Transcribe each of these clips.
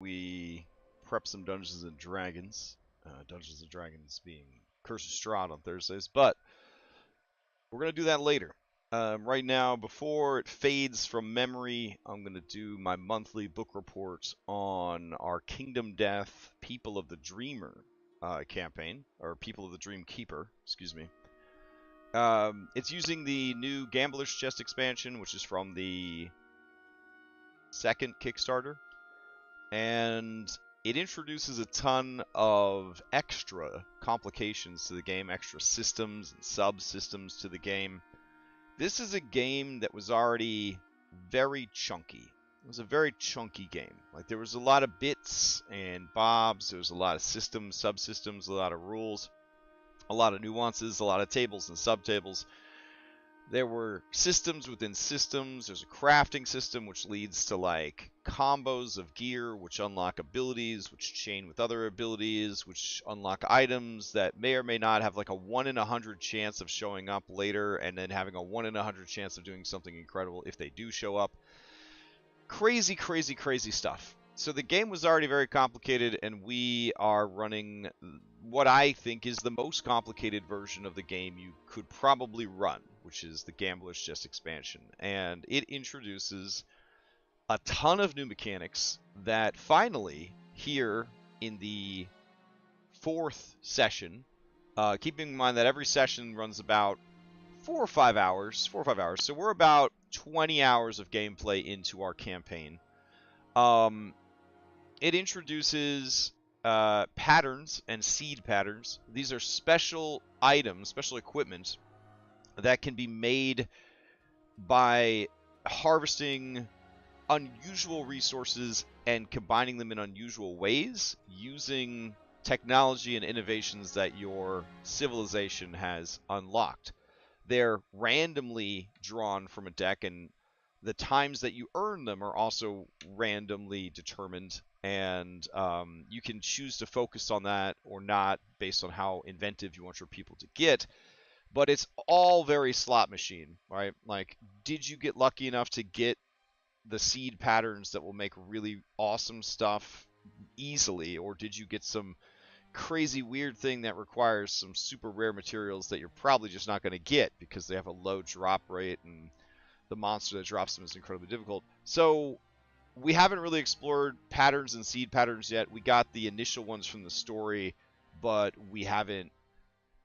we prep some Dungeons and Dragons. Dungeons and Dragons being Curse of Strahd on Thursdays, but we're gonna do that later. Right now, before it fades from memory, I'm gonna do my monthly book report on our Kingdom Death People of the Dreamer campaign, or People of the Dream Keeper, excuse me. It's using the new Gambler's Chest expansion, which is from the second Kickstarter, and it introduces a ton of extra complications to the game, extra systems and subsystems to the game. This is a game that was already very chunky. It was a very chunky game. Like, there was a lot of bits and bobs, there was a lot of systems, subsystems, a lot of rules, a lot of nuances, a lot of tables and subtables. There were systems within systems. There's a crafting system which leads to like combos of gear which unlock abilities, which chain with other abilities, which unlock items that may or may not have like a 1 in 100 chance of showing up later, and then having a 1 in 100 chance of doing something incredible if they do show up. Crazy, crazy, crazy stuff. So the game was already very complicated, and we are running what I think is the most complicated version of the game you could probably run, which is the Gambler's Chest expansion. And it introduces a ton of new mechanics that finally, here in the fourth session, keeping in mind that every session runs about 4 or 5 hours, so we're about 20 hours of gameplay into our campaign. It introduces patterns and seed patterns. These are special items, special equipment that can be made by harvesting unusual resources and combining them in unusual ways using technology and innovations that your civilization has unlocked. They're randomly drawn from a deck, and the times that you earn them are also randomly determined, and you can choose to focus on that or not based on how inventive you want your people to get. But it's all very slot machine, right? Like, did you get lucky enough to get the seed patterns that will make really awesome stuff easily, or did you get some crazy weird thing that requires some super rare materials that you're probably just not going to get because they have a low drop rate and the monster that drops them is incredibly difficult. So we haven't really explored patterns and seed patterns yet. We got the initial ones from the story, but we haven't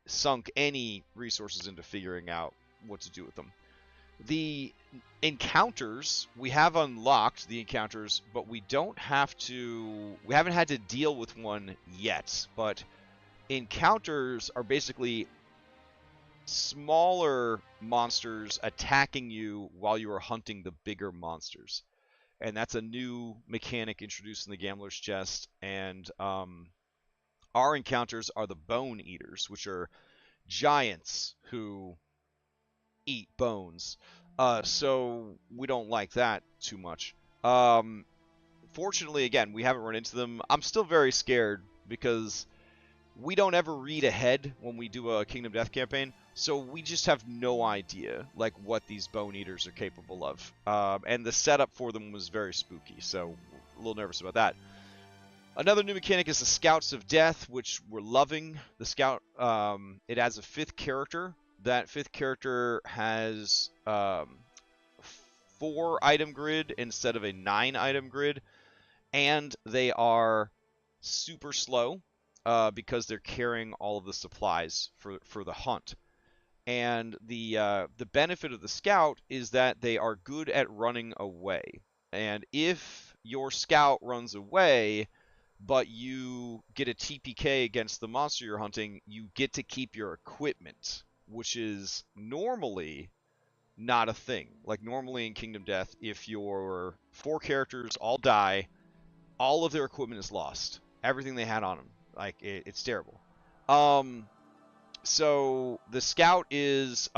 sunk any resources into figuring out what to do with them. The encounters, we have unlocked the encounters, but we haven't had to deal with one yet. But encounters are basically smaller monsters attacking you while you are hunting the bigger monsters. And that's a new mechanic introduced in the Gambler's Chest. And our encounters are the Bone Eaters, which are giants who eat bones. So we don't like that too much. Fortunately, again, we haven't run into them. I'm still very scared because we don't ever read ahead when we do a Kingdom Death campaign, so we just have no idea like what these Bone Eaters are capable of. And the setup for them was very spooky, so a little nervous about that. Another new mechanic is the Scouts of Death, which we're loving. The Scout, it adds a 5th character. That 5th character has 4 item grid instead of a 9 item grid, and they are super slow because they're carrying all of the supplies for the hunt. And the benefit of the Scout is that they are good at running away. And if your Scout runs away, but you get a TPK against the monster you're hunting, you get to keep your equipment, which is normally not a thing. Like, normally in Kingdom Death, if your 4 characters all die, all of their equipment is lost. Everything they had on them. Like, it's terrible. So the Scout is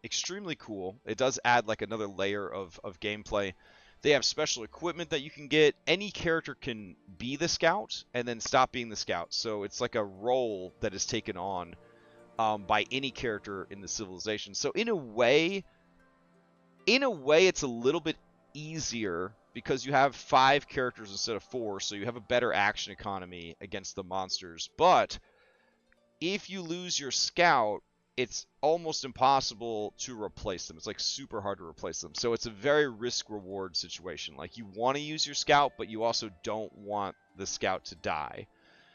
extremely cool. It does add like another layer of gameplay. They have special equipment that you can get. Any character can be the Scout and then stop being the Scout. So it's like a role that is taken on by any character in the civilization. So in a way, it's a little bit easier because you have 5 characters instead of 4, so you have a better action economy against the monsters. But if you lose your scout, it's almost impossible to replace them. It's like super hard to replace them. So it's a very risk-reward situation. Like, you want to use your scout, but you also don't want the scout to die.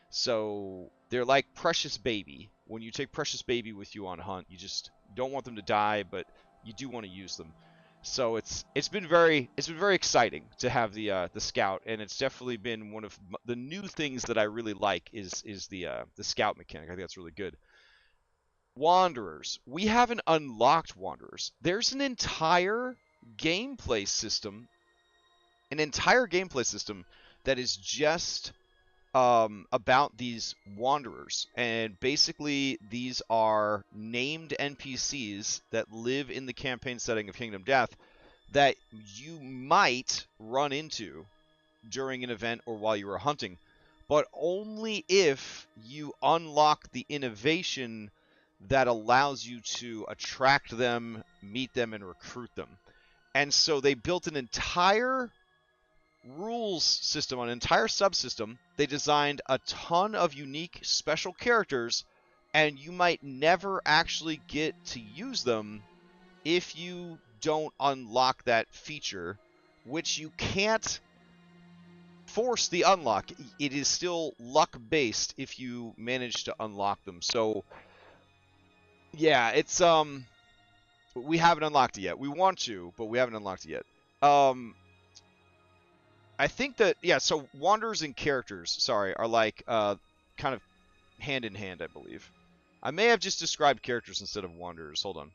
So they're like Precious Baby. When you take Precious Baby with you on hunt, you just don't want them to die, but you do want to use them. So it's been very exciting to have the scout, and it's definitely been one of the new things that I really like is the scout mechanic. I think that's really good. Wanderers. We haven't unlocked Wanderers. There's an entire gameplay system, that is just about these Wanderers, and basically these are named NPCs that live in the campaign setting of Kingdom Death that you might run into during an event or while you are hunting, but only if you unlock the innovation that allows you to attract them, meet them, and recruit them. And so they built an entire rules system, an entire subsystem. They designed a ton of unique special characters, and you might never actually get to use them if you don't unlock that feature, which you can't force the unlock. It is still luck based if you manage to unlock them. So yeah, it's we haven't unlocked it yet. We want to, but we haven't unlocked it yet. I think that, yeah, so Wanderers and characters, sorry, are like kind of hand in hand, I believe. I may have just described characters instead of Wanderers. Hold on.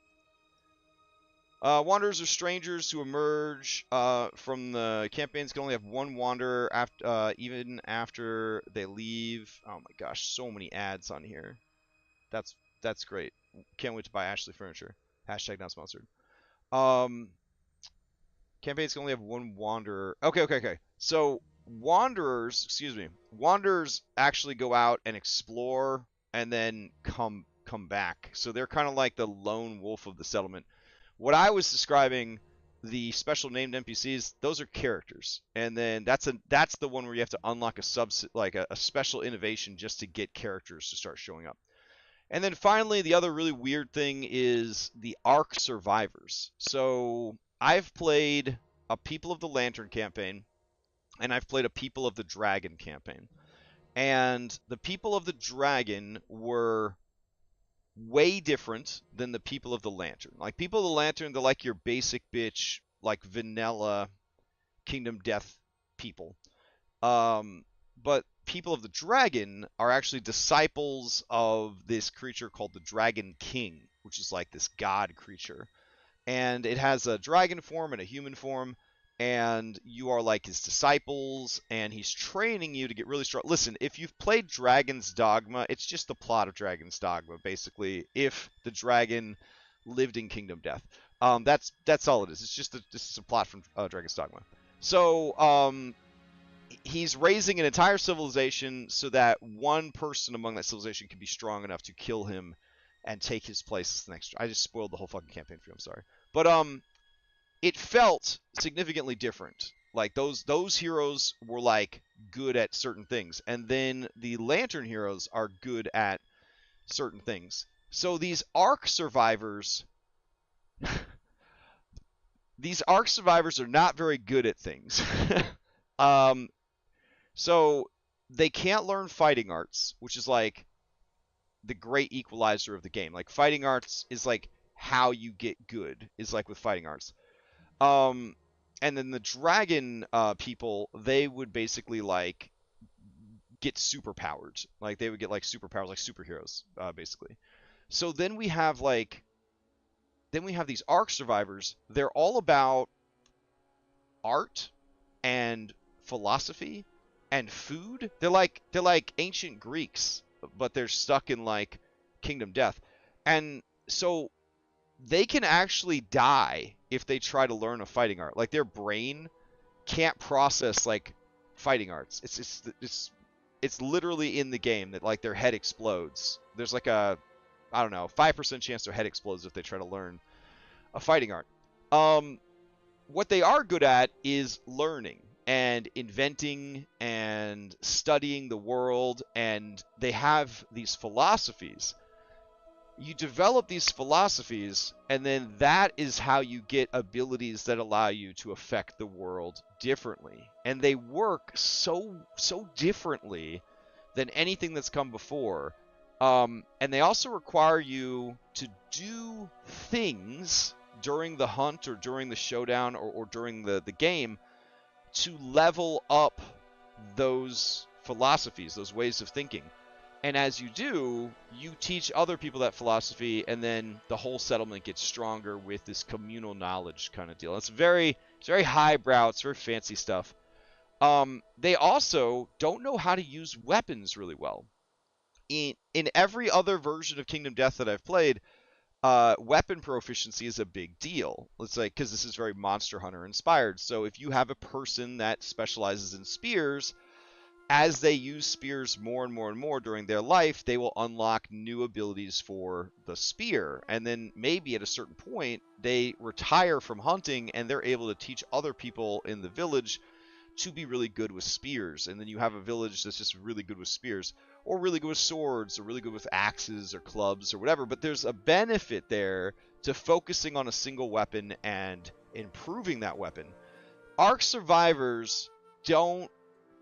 Wanderers are strangers who emerge from the campaigns, can only have one wanderer after, even after they leave. Oh my gosh, so many ads on here. That's great. Can't wait to buy Ashley Furniture. Hashtag not sponsored. Campaigns can only have one wanderer. Okay. So wanderers actually go out and explore and then come back. So they're kind of like the lone wolf of the settlement. What I was describing, the special named NPCs, those are characters, and then that's the one where you have to unlock a special innovation just to get characters to start showing up. And then finally, the other really weird thing is the Ark survivors. So I've played a People of the Lantern campaign, and I've played a People of the Dragon campaign. And the People of the Dragon were way different than the People of the Lantern. Like, People of the Lantern, they're like your basic bitch, like vanilla Kingdom Death people. But People of the Dragon are actually disciples of this creature called the Dragon King, which is like this god creature. And it has a dragon form and a human form, and you are like his disciples, and he's training you to get really strong. Listen, if you've played Dragon's Dogma, it's just the plot of Dragon's Dogma, basically, if the dragon lived in Kingdom Death. That's all it is. It's just this is a plot from Dragon's Dogma. So, he's raising an entire civilization so that one person among that civilization can be strong enough to kill him and take his place as the next. I just spoiled the whole fucking campaign for you. I'm sorry, but it felt significantly different. Like those heroes were like good at certain things, and then the Lantern heroes are good at certain things. So these Ark survivors, are not very good at things. So they can't learn fighting arts, which is like the great equalizer of the game. Like, fighting arts is like how you get good, is like with fighting arts. And then the dragon people, they would basically like get superpowered. Like, they would get like superpowers, like superheroes, basically. So then we have these Ark survivors. They're all about art and philosophy and food. They're like ancient Greeks, but they're stuck in like Kingdom Death. And so they can actually die if they try to learn a fighting art. Like, their brain can't process like fighting arts. It's literally in the game that like their head explodes. There's like a, I don't know, 5% chance their head explodes if they try to learn a fighting art. what they are good at is learning and inventing and studying the world, and they have these philosophies. You develop these philosophies, and then that is how you get abilities that allow you to affect the world differently. And they work so differently than anything that's come before. And they also require you to do things during the hunt or during the showdown or during the game to level up those philosophies, those ways of thinking. And as you do, you teach other people that philosophy, and then the whole settlement gets stronger with this communal knowledge kind of deal. It's very highbrow, it's very fancy stuff. They also don't know how to use weapons really well. In every other version of Kingdom Death that I've played, weapon proficiency is a big deal. Let's say, because this is very Monster Hunter inspired. So if you have a person that specializes in spears, as they use spears more and more and more during their life, they will unlock new abilities for the spear. And then maybe at a certain point, they retire from hunting and they're able to teach other people in the village to be really good with spears. And then you have a village that's just really good with spears, or really good with swords, or really good with axes or clubs or whatever. But there's a benefit there to focusing on a single weapon and improving that weapon. Ark survivors don't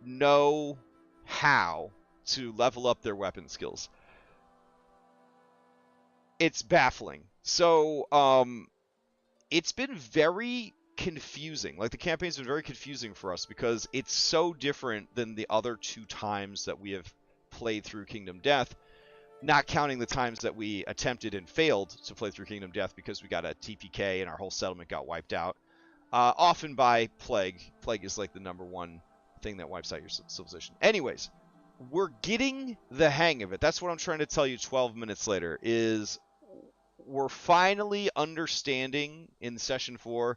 know how to level up their weapon skills. It's baffling. So, it's been very confusing. Like, the campaign's been very confusing for us because it's so different than the other 2 times that we have played through Kingdom Death, not counting the times that we attempted and failed to play through Kingdom Death because we got a TPK and our whole settlement got wiped out, often by plague. Plague is like the #1 thing that wipes out your civilization. Anyways, we're getting the hang of it. That's what I'm trying to tell you 12 minutes later, is we're finally understanding in session 4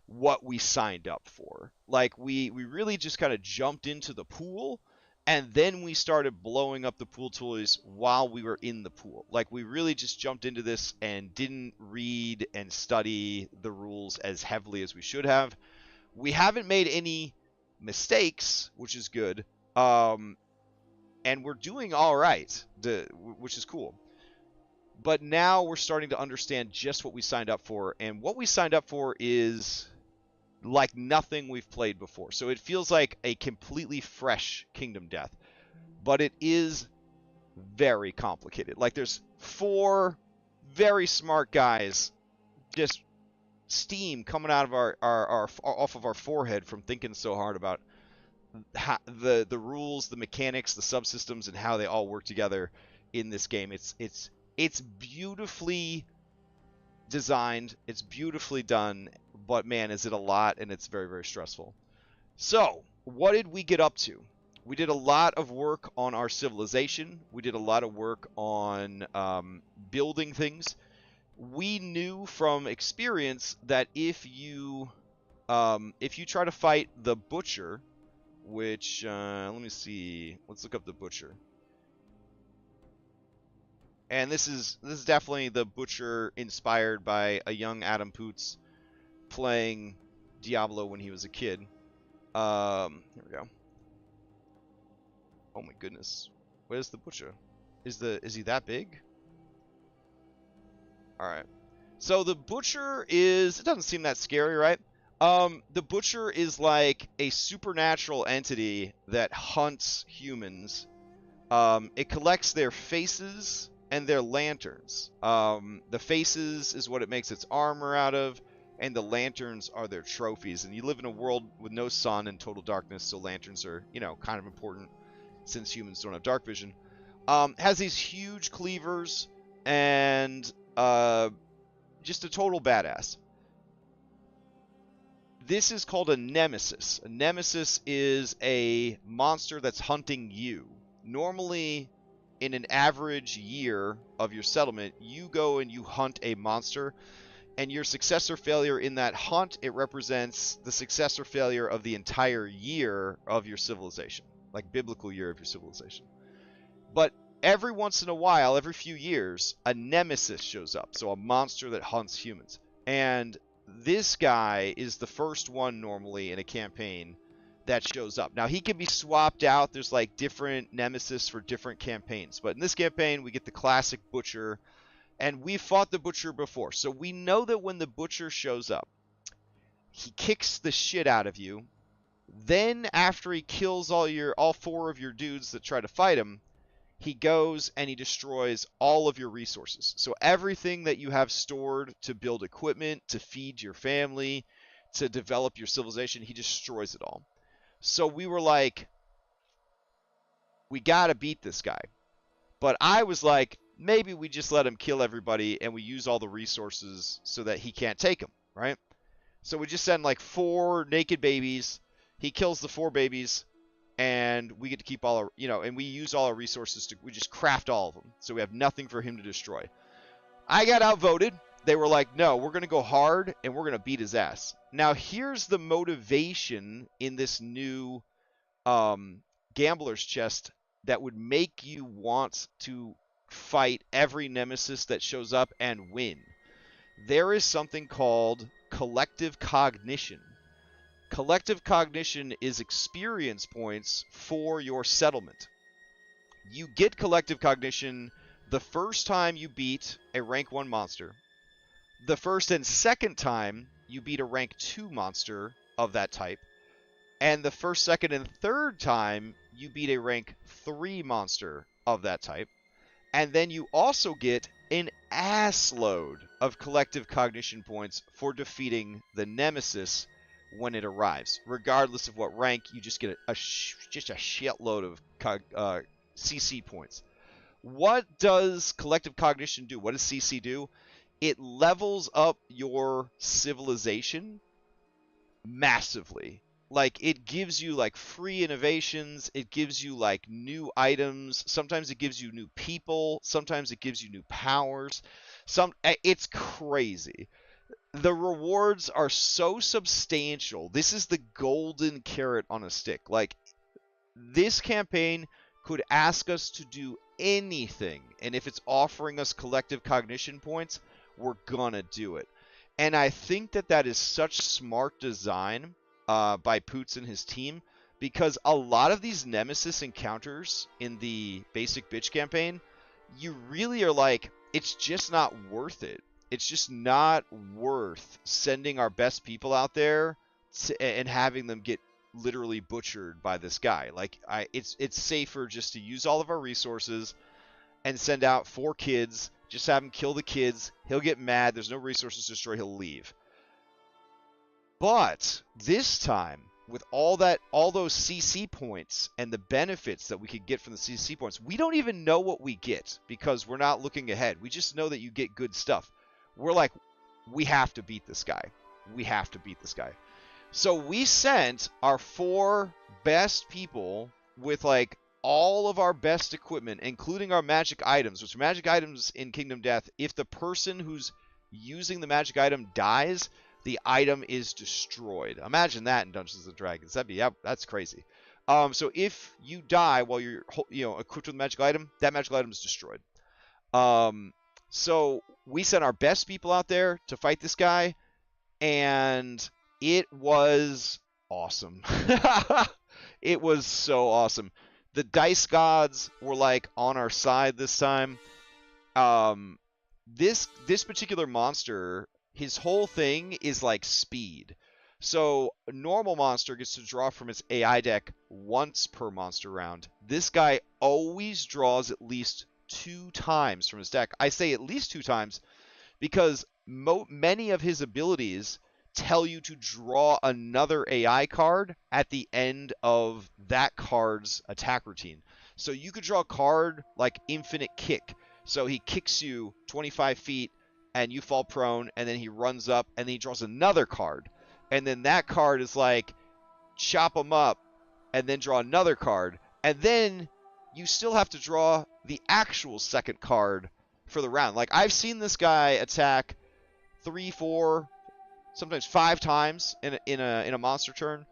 what we signed up for. Like, we really just kind of jumped into the pool, and then we started blowing up the pool toys while we were in the pool. Like, we really just jumped into this and didn't read and study the rules as heavily as we should have. We haven't made any mistakes, which is good, and we're doing all right, which is cool. But now we're starting to understand just what we signed up for, and what we signed up for is like nothing we've played before. So it feels like a completely fresh Kingdom Death, but it is very complicated. Like, there's 4 very smart guys, just steam coming out of our off of our forehead from thinking so hard about how, the rules, the mechanics, the subsystems, and how they all work together in this game. It's beautifully designed, it's beautifully done, but man, is it a lot, and it's very, very stressful. So, what did we get up to? We did a lot of work on our civilization. We did a lot of work on building things. We knew from experience that if you try to fight the Butcher, which let me see, let's look up the Butcher. And this is definitely the Butcher inspired by a young Adam Poots playing Diablo when he was a kid. Here we go. Oh my goodness, where's the Butcher? Is he that big? All right. So the Butcher is, it doesn't seem that scary, right? The Butcher is like a supernatural entity that hunts humans. It collects their faces and their lanterns. The faces is what it makes its armor out of, and the lanterns are their trophies. And you live in a world with no sun and total darkness, so lanterns are, kind of important since humans don't have dark vision. Has these huge cleavers and just a total badass. This is called a nemesis. A nemesis is a monster that's hunting you. Normally, in an average year of your settlement, you go and you hunt a monster, and your success or failure in that hunt, it represents the success or failure of the entire year of your civilization, like biblical year of your civilization. But every once in a while, every few years, a nemesis shows up, so a monster that hunts humans. And this guy is the first one normally in a campaign that shows up. Now, he can be swapped out. There's like different nemesis for different campaigns. But in this campaign, we get the classic Butcher. And we fought the Butcher before. So we know that when the Butcher shows up, he kicks the shit out of you. Then after he kills all 4 of your dudes that try to fight him, he goes and he destroys all of your resources. So everything that you have stored to build equipment, to feed your family, to develop your civilization, he destroys it all. So we were like, we gotta beat this guy. But I was like, maybe we just let him kill everybody and we use all the resources so that he can't take them, right? So we just send like 4 naked babies. He kills the 4 babies, and we get to keep all our, and we use all our resources we just craft all of them. So we have nothing for him to destroy. I got outvoted. They were like, no, we're going to go hard and we're going to beat his ass. Now, here's the motivation in this new Gambler's Chest that would make you want to fight every nemesis that shows up and win. There is something called collective cognition. Collective cognition is experience points for your settlement. You get collective cognition the first time you beat a rank 1 monster, the first and second time you beat a rank 2 monster of that type, and the first, second, and third time you beat a rank 3 monster of that type. And then you also get an ass load of collective cognition points for defeating the nemesis when it arrives. Regardless of what rank, you just get just a shitload of CC points. What does collective cognition do? What does CC do? It levels up your civilization massively. Like, it gives you like free innovations, it gives you like new items, sometimes it gives you new people, sometimes it gives you new powers. It's crazy. The rewards are so substantial. This is the golden carrot on a stick. Like, this campaign could ask us to do anything, and if it's offering us collective cognition points, we're gonna do it. And I think that is such smart design by Poots and his team, because a lot of these nemesis encounters in the basic bitch campaign, you really are like, it's just not worth it. It's just not worth sending our best people out there and having them get literally butchered by this guy. Like, it's safer just to use all of our resources and send out 4 kids, just have him kill the kids. He'll get mad. There's no resources to destroy. He'll leave. But this time, with all those CC points and the benefits that we could get from the CC points, we don't even know what we get because we're not looking ahead. We just know that you get good stuff. We're like, we have to beat this guy. We have to beat this guy. So we sent our 4 best people with like all of our best equipment, including our magic items, which are magic items in Kingdom Death. If the person who's using the magic item dies, the item is destroyed. Imagine that in Dungeons and Dragons. That's crazy. So if you die while you're equipped with a magic item, that magic item is destroyed. So we sent our best people out there to fight this guy, and it was awesome. It was so awesome. The dice gods were like on our side this time. This particular monster, his whole thing is like speed. So a normal monster gets to draw from its AI deck once per monster round. This guy always draws at least 2 times from his deck. I say at least 2 times because many of his abilities tell you to draw another AI card at the end of that card's attack routine. So you could draw a card like Infinite Kick. So he kicks you 25 feet and you fall prone, and then he runs up and then he draws another card. And then that card is like chop him up and then draw another card. And then you still have to draw the actual second card for the round. Like, I've seen this guy attack 3, 4, sometimes 5 times in a monster turn.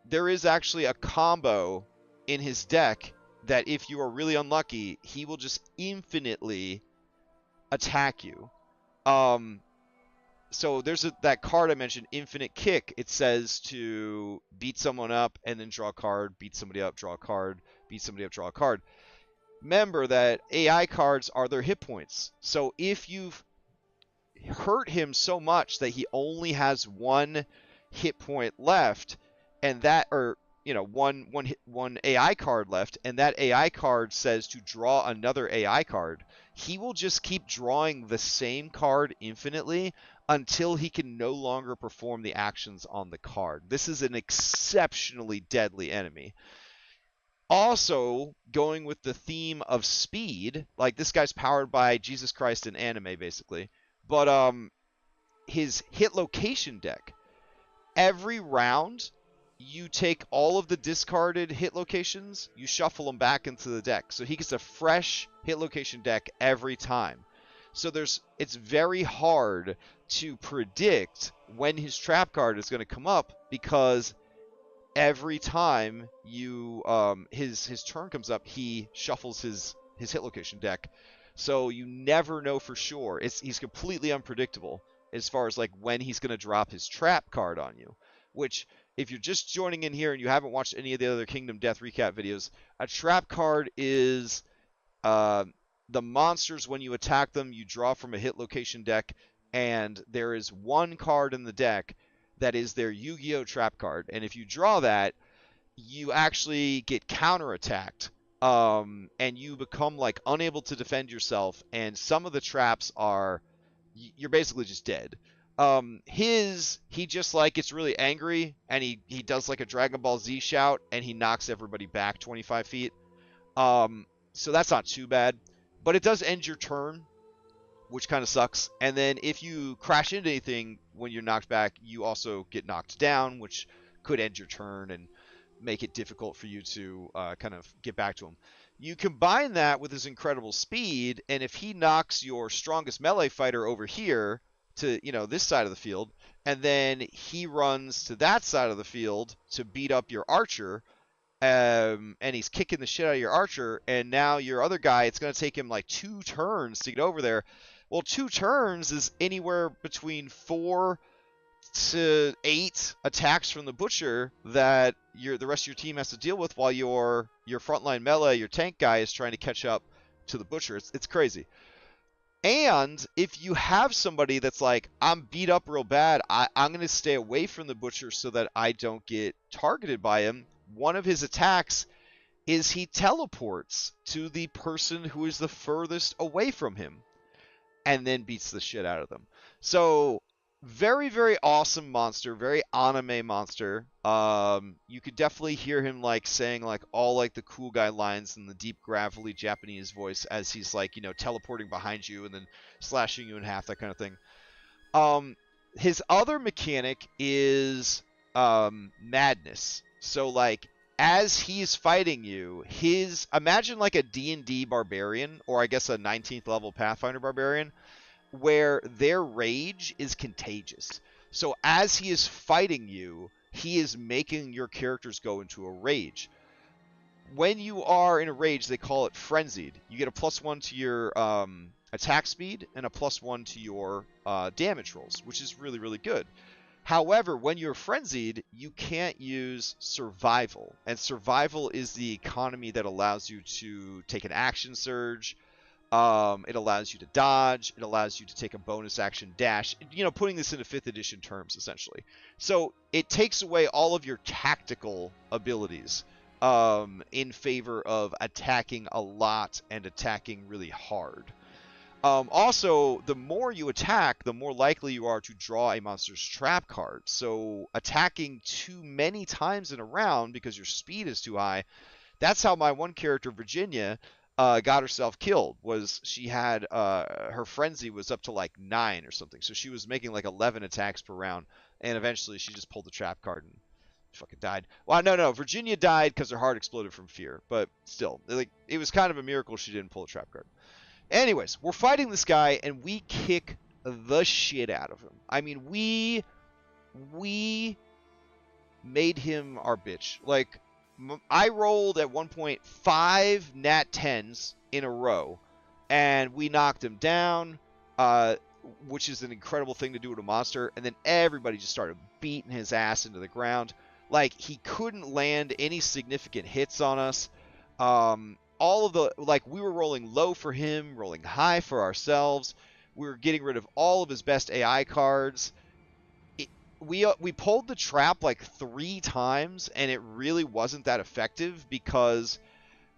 There is actually a combo in his deck that if you are really unlucky, he will just infinitely attack you. so there's that card I mentioned, Infinite Kick. It says to beat someone up and then draw a card, beat somebody up, draw a card, beat somebody up, draw a card. Remember that AI cards are their hit points. So if you've hurt him so much that he only has one hit point left, and that, or one AI card left, and that AI card says to draw another AI card, he will just keep drawing the same card infinitely until he can no longer perform the actions on the card. This is an exceptionally deadly enemy. Also, going with the theme of speed, like this guy's powered by Jesus Christ in anime, basically. But his hit location deck, every round, you take all of the discarded hit locations, you shuffle them back into the deck. So he gets a fresh hit location deck every time. So it's very hard to predict when his trap card is going to come up, because every time his turn comes up, he shuffles his hit location deck. So you never know for sure. He's completely unpredictable as far as like when he's going to drop his trap card on you, which, if you're just joining in here and you haven't watched any of the other Kingdom Death recap videos, a trap card is the monsters, when you attack them, you draw from a hit location deck, and there is one card in the deck that is their Yu-Gi-Oh! Trap card. And if you draw that, you actually get counterattacked, and you become like unable to defend yourself, and some of the traps are, you're basically just dead. He just like gets really angry, and he does like a Dragon Ball Z shout, and he knocks everybody back 25 feet. So that's not too bad, but it does end your turn, which kind of sucks. And then if you crash into anything when you're knocked back, you also get knocked down, which could end your turn and make it difficult for you to kind of get back to him. You combine that with his incredible speed, and if he knocks your strongest melee fighter over here to, this side of the field, and then he runs to that side of the field to beat up your archer, and he's kicking the shit out of your archer, and now your other guy, it's going to take him like 2 turns to get over there. Well, 2 turns is anywhere between 4 to 8 attacks from the butcher that the rest of your team has to deal with, while your frontline melee, your tank guy, is trying to catch up to the butcher. It's crazy. And if you have somebody that's like, I'm beat up real bad, I'm going to stay away from the butcher so that I don't get targeted by him, one of his attacks is he teleports to the person who is the furthest away from him and then beats the shit out of them. So very, very awesome monster, very anime monster. You could definitely hear him like saying like all like the cool guy lines in the deep gravelly Japanese voice as he's like, teleporting behind you and then slashing you in half, that kind of thing. His other mechanic is madness. So like as he's fighting you, imagine like a D&D barbarian, or I guess a 19th level Pathfinder barbarian, where their rage is contagious. So as he is fighting you, he is making your characters go into a rage. When you are in a rage, they call it frenzied. You get a +1 to your attack speed and a +1 to your damage rolls, which is really, really good. However, when you're frenzied, you can't use survival. And survival is the economy that allows you to take an action surge. It allows you to dodge. It allows you to take a bonus action dash. Putting this into 5th edition terms, essentially. So it takes away all of your tactical abilities in favor of attacking a lot and attacking really hard. Also, the more you attack, the more likely you are to draw a monster's trap card. So attacking too many times in a round because your speed is too high, that's how my one character, Virginia, got herself killed. Was she had her frenzy was up to like 9 or something. So she was making like 11 attacks per round, and eventually she just pulled the trap card and fucking died. Well, no, Virginia died because her heart exploded from fear. But still, like, it was kind of a miracle she didn't pull a trap card. Anyways, we're fighting this guy, and we kick the shit out of him. I mean, we made him our bitch. Like, I rolled at one point 5 nat 10s in a row, and we knocked him down. which is an incredible thing to do to a monster. And then everybody just started beating his ass into the ground. Like, he couldn't land any significant hits on us. All of the, like, we were rolling low for him, rolling high for ourselves. We were getting rid of all of his best AI cards. We pulled the trap like 3 times, and it really wasn't that effective because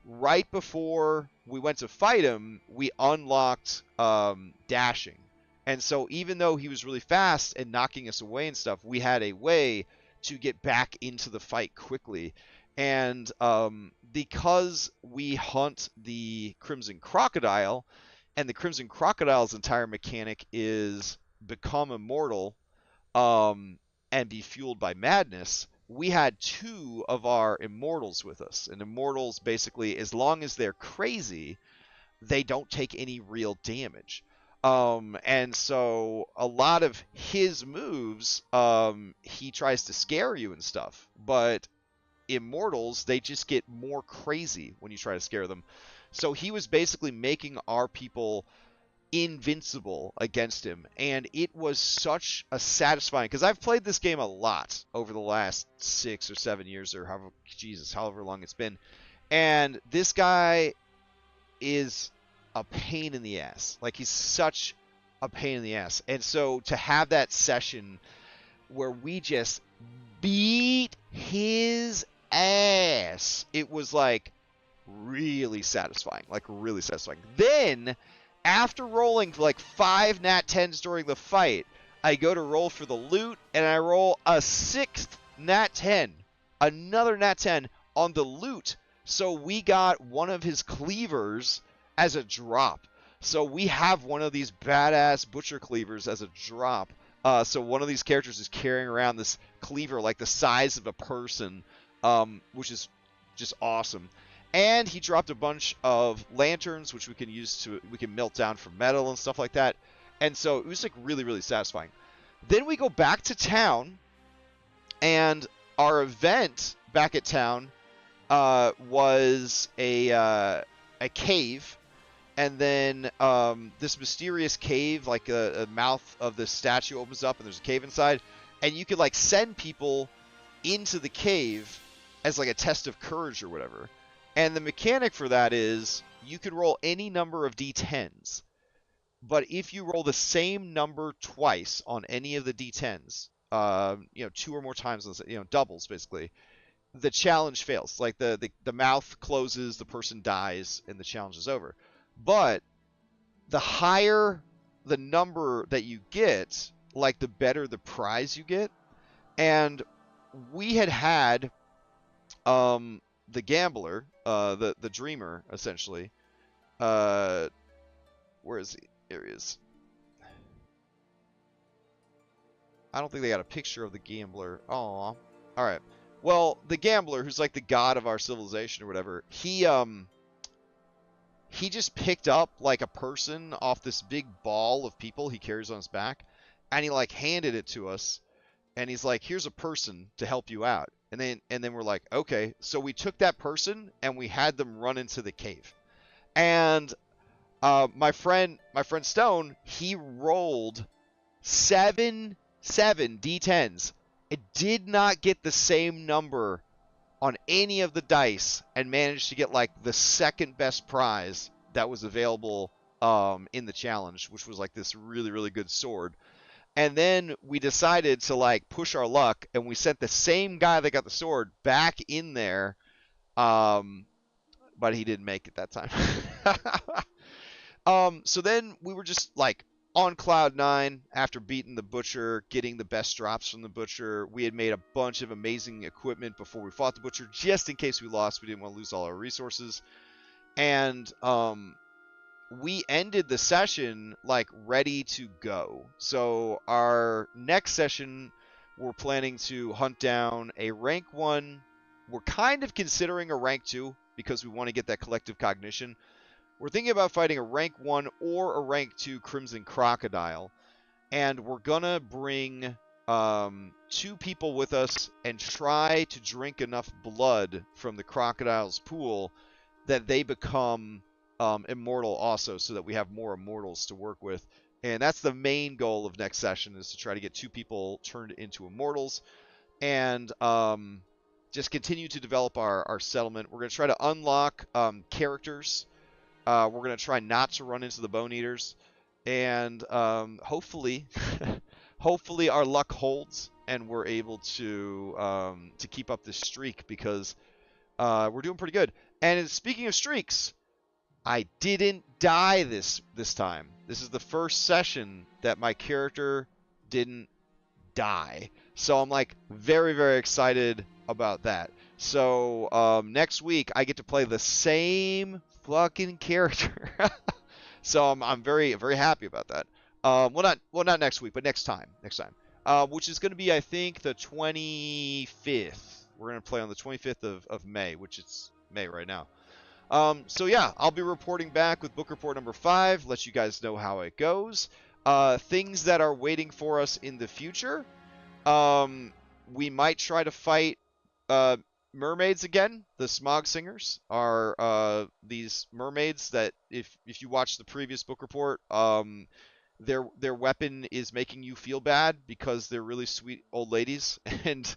right before we went to fight him, we unlocked dashing. And so even though he was really fast and knocking us away and stuff, we had a way to get back into the fight quickly. And because we hunt the Crimson Crocodile, and the Crimson Crocodile's entire mechanic is become immortal and be fueled by madness, we had 2 of our immortals with us. And immortals, basically, as long as they're crazy, they don't take any real damage. And so a lot of his moves, he tries to scare you and stuff, but immortals, they just get more crazy when you try to scare them. So he was basically making our people invincible against him, and it was such a satisfying, because I've played this game a lot over the last 6 or 7 years, or however long it's been, and this guy is a pain in the ass. Like, he's such a pain in the ass. And so to have that session where we just beat his ass, it was like really satisfying. Like, really satisfying. Then, after rolling like 5 nat 10s during the fight, I go to roll for the loot, and I roll a 6th nat 10. Another nat 10 on the loot. So we got one of his cleavers as a drop. So we have one of these badass butcher cleavers as a drop. So one of these characters is carrying around this cleaver like the size of a person, which is just awesome. And he dropped a bunch of lanterns, which we can melt down for metal and stuff like that. And so it was like really, really satisfying. Then we go back to town, and our event back at town was a cave. And then this mysterious cave, like a mouth of the statue opens up, and there's a cave inside. And you could like send people into the cave as like a test of courage or whatever. And the mechanic for that is you can roll any number of d10s. But if you roll the same number twice on any of the d10s, 2 or more times, doubles basically, the challenge fails. Like the mouth closes, the person dies, and the challenge is over. But the higher the number that you get, like the better the prize you get. And we had the gambler, the dreamer, essentially. Where is he? There he is. I don't think they got a picture of the gambler. Aw. All right. Well, the gambler, who's like the god of our civilization or whatever, he just picked up like a person off this big ball of people he carries on his back, and he like handed it to us, and he's like, "Here's a person to help you out." And then we're like, "Okay." So we took that person and we had them run into the cave. And my friend Stone, he rolled 7 d10s. It did not get the same number on any of the dice, and managed to get like the second best prize that was available in the challenge, which was like this really, really good sword. And then we decided to like push our luck, and we sent the same guy that got the sword back in there, but he didn't make it that time. So then we were just like on cloud 9 after beating the butcher, getting the best drops from the butcher. We had made a bunch of amazing equipment before we fought the butcher, just in case we lost. We didn't want to lose all our resources. And we ended the session like ready to go. So our next session, we're planning to hunt down a rank 1. We're kind of considering a rank 2 because we want to get that collective cognition. We're thinking about fighting a rank 1 or a rank 2 Crimson Crocodile. And we're gonna bring 2 people with us and try to drink enough blood from the crocodile's pool that they become immortal also, so that we have more immortals to work with. And that's the main goal of next session, is to try to get 2 people turned into immortals, and just continue to develop our settlement. We're going to try to unlock characters. We're going to try not to run into the Bone Eaters, and hopefully, hopefully our luck holds, and we're able to keep up this streak, because we're doing pretty good. And speaking of streaks, I didn't die this time. This is the first session that my character didn't die. So I'm like very, very excited about that. So next week I get to play the same fucking character. So I'm very, very happy about that. Well not next week, but next time. Which is going to be, I think, the 25th. We're going to play on the 25th of May, which it's May right now. So yeah, I'll be reporting back with book report number 5, let you guys know how it goes. Things that are waiting for us in the future. We might try to fight mermaids again. The Smog Singers are these mermaids that, if you watch the previous book report, their weapon is making you feel bad because they're really sweet old ladies, and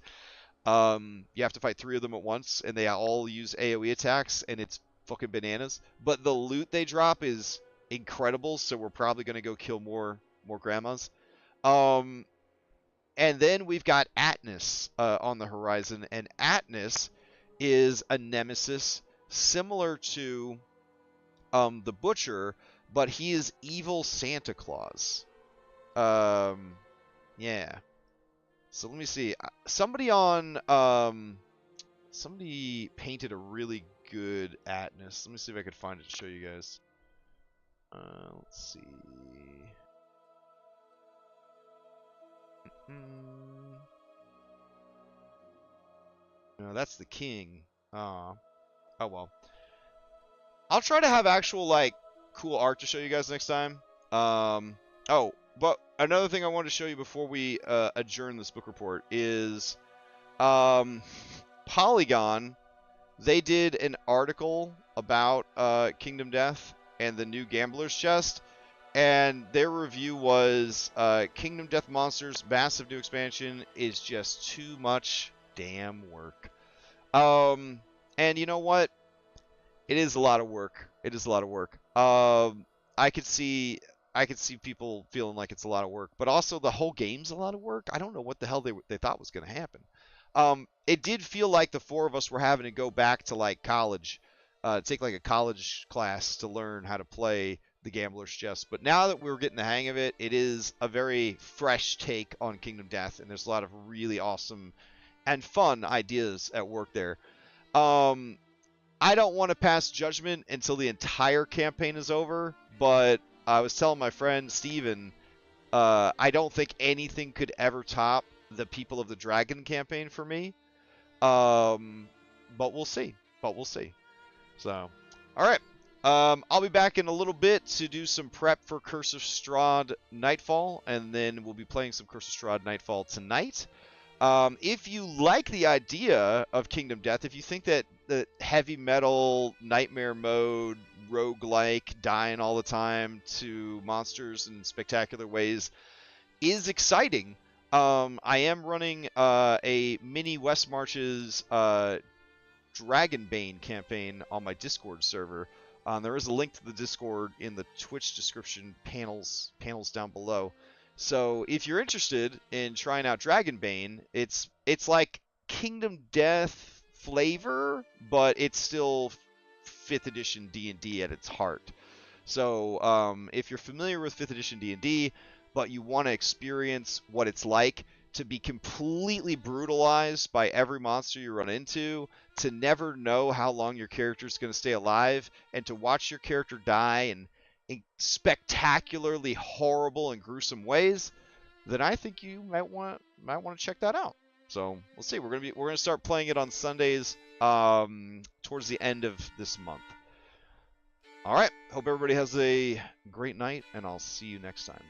you have to fight 3 of them at once, and they all use AoE attacks, and it's fucking bananas. But the loot they drop is incredible, so we're probably going to go kill more grandmas. And then we've got Atnus on the horizon, and Atnus is a nemesis similar to the Butcher, but he is evil Santa Claus. Yeah. So let me see. Somebody somebody painted a really good Atnus. Let me see if I could find it to show you guys. Let's see. No, that's the king. Oh well. I'll try to have actual, like, cool art to show you guys next time. Oh, but another thing I wanted to show you before we adjourn this book report is Polygon. They did an article about Kingdom Death and the new Gambler's Chest, and their review was Kingdom Death Monsters massive new expansion is just too much damn work. And you know what? It is a lot of work. It is a lot of work. I could see people feeling like it's a lot of work, but also the whole game's a lot of work. I don't know what the hell they thought was going to happen. It did feel like the 4 of us were having to go back to, like, college, take like a college class to learn how to play the Gambler's Chest. But now that we're getting the hang of it, it is a very fresh take on Kingdom Death, and there's a lot of really awesome and fun ideas at work there. I don't want to pass judgment until the entire campaign is over, but I was telling my friend Steven, I don't think anything could ever top the People of the Dragon campaign for me. But we'll see. So, alright. I'll be back in a little bit to do some prep for Curse of Strahd Nightfall, and then we'll be playing some Curse of Strahd Nightfall tonight. If you like the idea of Kingdom Death, if you think that the heavy metal nightmare mode, roguelike, dying all the time to monsters in spectacular ways is exciting, I am running a mini West Marches Dragonbane campaign on my Discord server. There is a link to the Discord in the Twitch description panels down below. So if you're interested in trying out Dragonbane, it's like Kingdom Death flavor, but it's still 5th edition D&D at its heart. So if you're familiar with 5th edition D&D, but you want to experience what it's like to be completely brutalized by every monster you run into, to never know how long your character is going to stay alive, and to watch your character die in spectacularly horrible and gruesome ways, then I think you might want to check that out. So we'll see. We're gonna start playing it on Sundays towards the end of this month. All right. Hope everybody has a great night, and I'll see you next time.